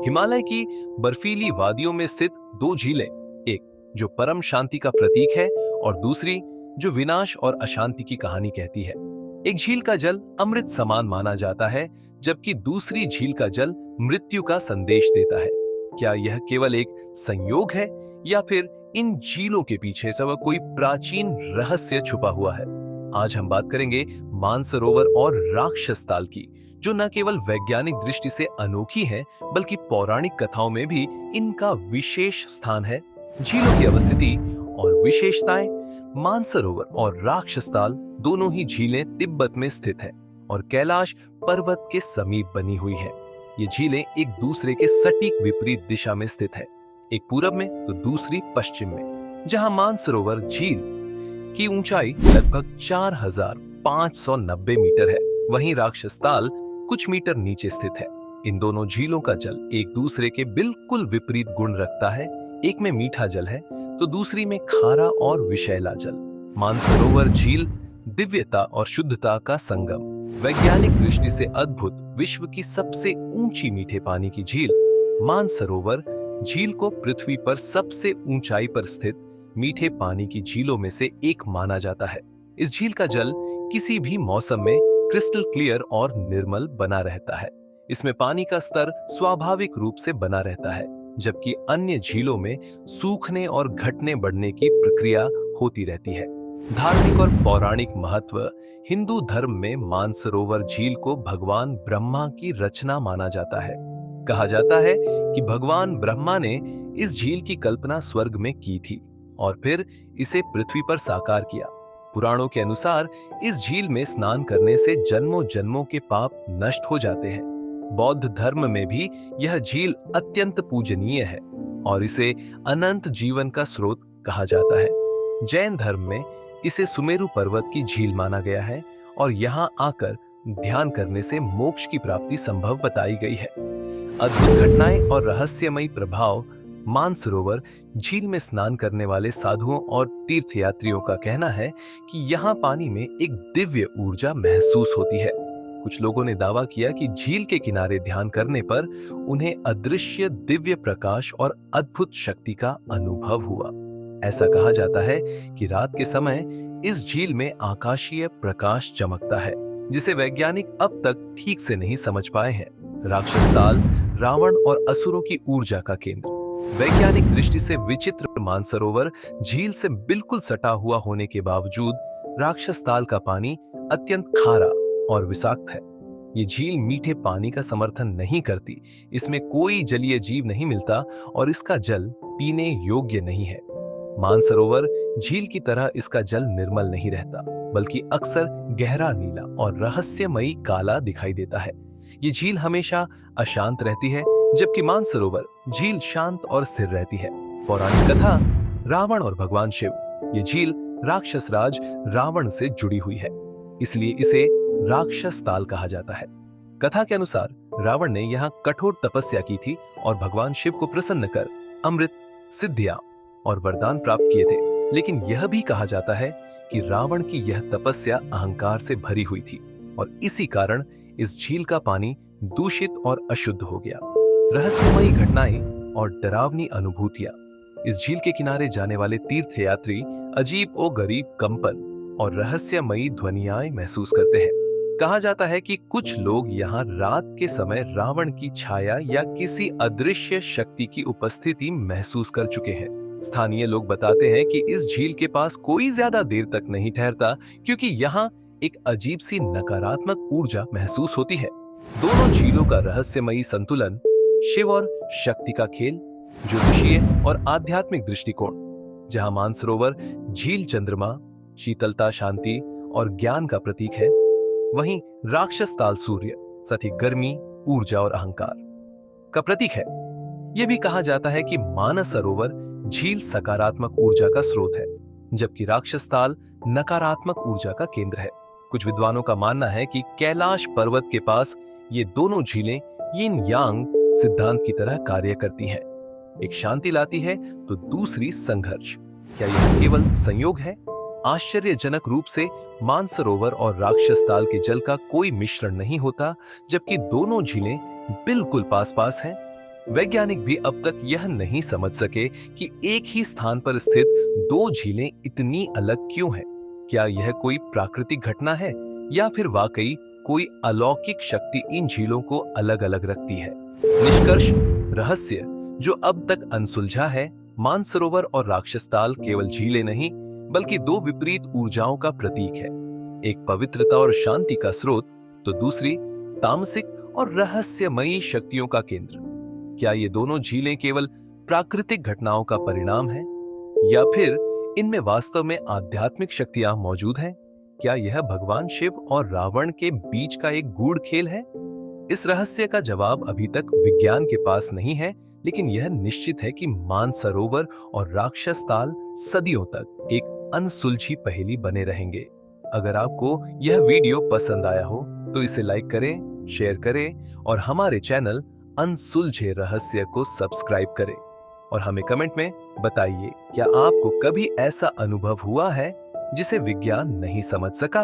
हिमालय की बर्फीली वादियों में स्थित दो झीलें, एक जो परम शांति का प्रतीक है और दूसरी जो विनाश और अशांति की कहानी कहती है। एक झील का जल अमृत समान माना जाता है, जबकि दूसरी झील का जल मृत्यु का संदेश देता है। क्या यह केवल एक संयोग है या फिर इन झीलों के पीछे सब कोई प्राचीन रहस्य छुपा हुआ है? आज हम बात करेंगे मानसरोवर और राक्षसताल की, जो न केवल वैज्ञानिक दृष्टि से अनोखी है बल्कि पौराणिक कथाओं में भी इनका विशेष स्थान है। झीलों की अवस्थिति और विशेषताएं। मानसरोवर और राक्षसताल दोनों ही झीलें तिब्बत में स्थित हैं और कैलाश पर्वत के समीप बनी हुई हैं। ये झीलें एक दूसरे के सटीक विपरीत दिशा में स्थित है, एक पूरब में तो दूसरी पश्चिम में। जहां मानसरोवर झील की ऊंचाई लगभग 4590 मीटर है, वहीं राक्षसताल कुछ मीटर नीचे स्थित है। इन दोनों झीलों का जल एक दूसरे के बिल्कुल विपरीत गुण रखता है। एक में मीठा जल है तो दूसरी में खारा और विषैला जल। मानसरोवर झील दिव्यता और शुद्धता का संगम। वैज्ञानिक दृष्टि से अद्भुत, विश्व की सबसे ऊंची मीठे पानी की झील मानसरोवर झील को पृथ्वी पर सबसे ऊंचाई पर स्थित मीठे पानी की झीलों में से एक माना जाता है। इस झील का जल किसी भी मौसम में क्रिस्टल क्लियर और निर्मल बना रहता है। इसमें पानी का स्तर स्वाभाविक रूप से बना रहता है, जबकि अन्य झीलों में सूखने और घटने बढ़ने की प्रक्रिया होती रहती है। धार्मिक और पौराणिक महत्व। हिंदू धर्म में मानसरोवर झील को भगवान ब्रह्मा की रचना माना जाता है। कहा जाता है कि भगवान ब्रह्मा ने इस झील की कल्पना स्वर्ग में की थी और फिर इसे पृथ्वी पर साकार किया। पुराणों के अनुसार इस झील में स्नान करने से जन्मों जन्मों के पाप नष्ट हो जाते हैं। बौद्ध धर्म में भी यह झील अत्यंत पूजनीय है और इसे अनंत जीवन का स्रोत कहा जाता है। जैन धर्म में इसे सुमेरु पर्वत की झील माना गया है और यहाँ आकर ध्यान करने से मोक्ष की प्राप्ति संभव बताई गई है। अद्भुत घटनाएं और रहस्यमयी प्रभाव। मानसरोवर झील में स्नान करने वाले साधुओं और तीर्थयात्रियों का कहना है कि यहाँ पानी में एक दिव्य ऊर्जा महसूस होती है। कुछ लोगों ने दावा किया कि झील के किनारे ध्यान करने पर उन्हें अदृश्य दिव्य प्रकाश और अद्भुत शक्ति का अनुभव हुआ। ऐसा कहा जाता है कि रात के समय इस झील में आकाशीय प्रकाश चमकता है, जिसे वैज्ञानिक अब तक ठीक से नहीं समझ पाए हैं। राक्षसताल रावण और असुरों की ऊर्जा का केंद्र। वैज्ञानिक दृष्टि से विचित्र मानसरोवर झील से बिल्कुल सटा हुआ होने के बावजूद राक्षसताल का पानी अत्यंत खारा और विषाक्त है। ये झील मीठे पानी का समर्थन नहीं करती, इसमें कोई जलीय जीव नहीं मिलता और इसका जल पीने योग्य नहीं है। मानसरोवर झील की तरह इसका जल निर्मल नहीं रहता, बल्कि अक्सर गहरा नीला और रहस्यमयी काला दिखाई देता है। ये झील हमेशा अशांत रहती है, जबकि मानसरोवर झील शांत और स्थिर रहती है। पौराणिक कथा। रावण और भगवान शिव। ये झील राक्षस राज रावण से जुड़ी हुई है, इसलिए इसे राक्षसताल कहा जाता है। कथा के अनुसार रावण ने यहाँ कठोर तपस्या की थी और भगवान शिव को प्रसन्न कर अमृत, सिद्धियां और वरदान प्राप्त किए थे। लेकिन यह भी कहा जाता है कि रावण की यह तपस्या अहंकार से भरी हुई थी और इसी कारण इस झील का पानी दूषित और अशुद्ध हो गया। रहस्यमयी घटनाएं और डरावनी अनुभूतियां। इस झील के किनारे जाने वाले तीर्थयात्री अजीब और गरीब कंपन और रहस्यमयी ध्वनियाएं महसूस करते हैं। कहा जाता है कि कुछ लोग यहाँ रात के समय रावण की छाया या किसी अदृश्य शक्ति की उपस्थिति महसूस कर चुके हैं। स्थानीय लोग बताते हैं कि इस झील के पास कोई ज्यादा देर तक नहीं ठहरता, क्योंकि यहाँ एक अजीब सी नकारात्मक ऊर्जा महसूस होती है। दोनों झीलों का रहस्यमयी संतुलन। शिव और शक्ति का खेल। ज्योतिषीय और आध्यात्मिक दृष्टिकोण। जहां मानसरोवर झील चंद्रमा, शीतलता, शांति और ज्ञान का प्रतीक है, वहीं राक्षसताल सूर्य, साथ ही गर्मी, ऊर्जा और अहंकार का प्रतीक है। यह भी कहा जाता है कि मानस सरोवर झील सकारात्मक ऊर्जा का स्रोत है, जबकि राक्षसताल नकारात्मक ऊर्जा का केंद्र है। कुछ विद्वानों का मानना है कि कैलाश पर्वत के पास ये दोनों झीलें यिन यांग सिद्धांत की तरह कार्य करती हैं। एक शांति लाती है तो दूसरी संघर्ष। क्या यह केवल संयोग है? आश्चर्यजनक रूप से मानसरोवर और राक्षसताल के जल का कोई मिश्रण नहीं होता, जबकि दोनों झीलें बिल्कुल पास पास हैं। वैज्ञानिक भी अब तक यह नहीं समझ सके कि एक ही स्थान पर स्थित दो झीलें इतनी अलग क्यों हैं। क्या यह कोई प्राकृतिक घटना है या फिर वाकई कोई अलौकिक शक्ति इन झीलों को अलग अलग रखती है। निष्कर्ष, रहस्य जो अब तक अनसुलझा है, मानसरोवर और राक्षसताल केवल झीलें नहीं बल्कि दो विपरीत ऊर्जाओं का प्रतीक है। एक पवित्रता और शांति का स्रोत तो दूसरी तामसिक और रहस्यमयी शक्तियों का केंद्र। क्या ये दोनों झीलें केवल प्राकृतिक घटनाओं का परिणाम है या फिर इनमें वास्तव में आध्यात्मिक शक्तियां मौजूद हैं? क्या यह भगवान शिव और रावण के बीच का एक गूढ़ खेल है? इस रहस्य का जवाब अभी तक विज्ञान के पास नहीं है, लेकिन यह निश्चित है कि मानसरोवर और राक्षसताल सदियों तक एक अनसुलझी पहेली बने रहेंगे। अगर आपको यह वीडियो पसंद आया हो तो इसे लाइक करें, शेयर करें और हमारे चैनल अनसुलझे रहस्य को सब्सक्राइब करें। और हमें कमेंट में बताइए, क्या आपको कभी ऐसा अनुभव हुआ है जिसे विज्ञान नहीं समझ सका?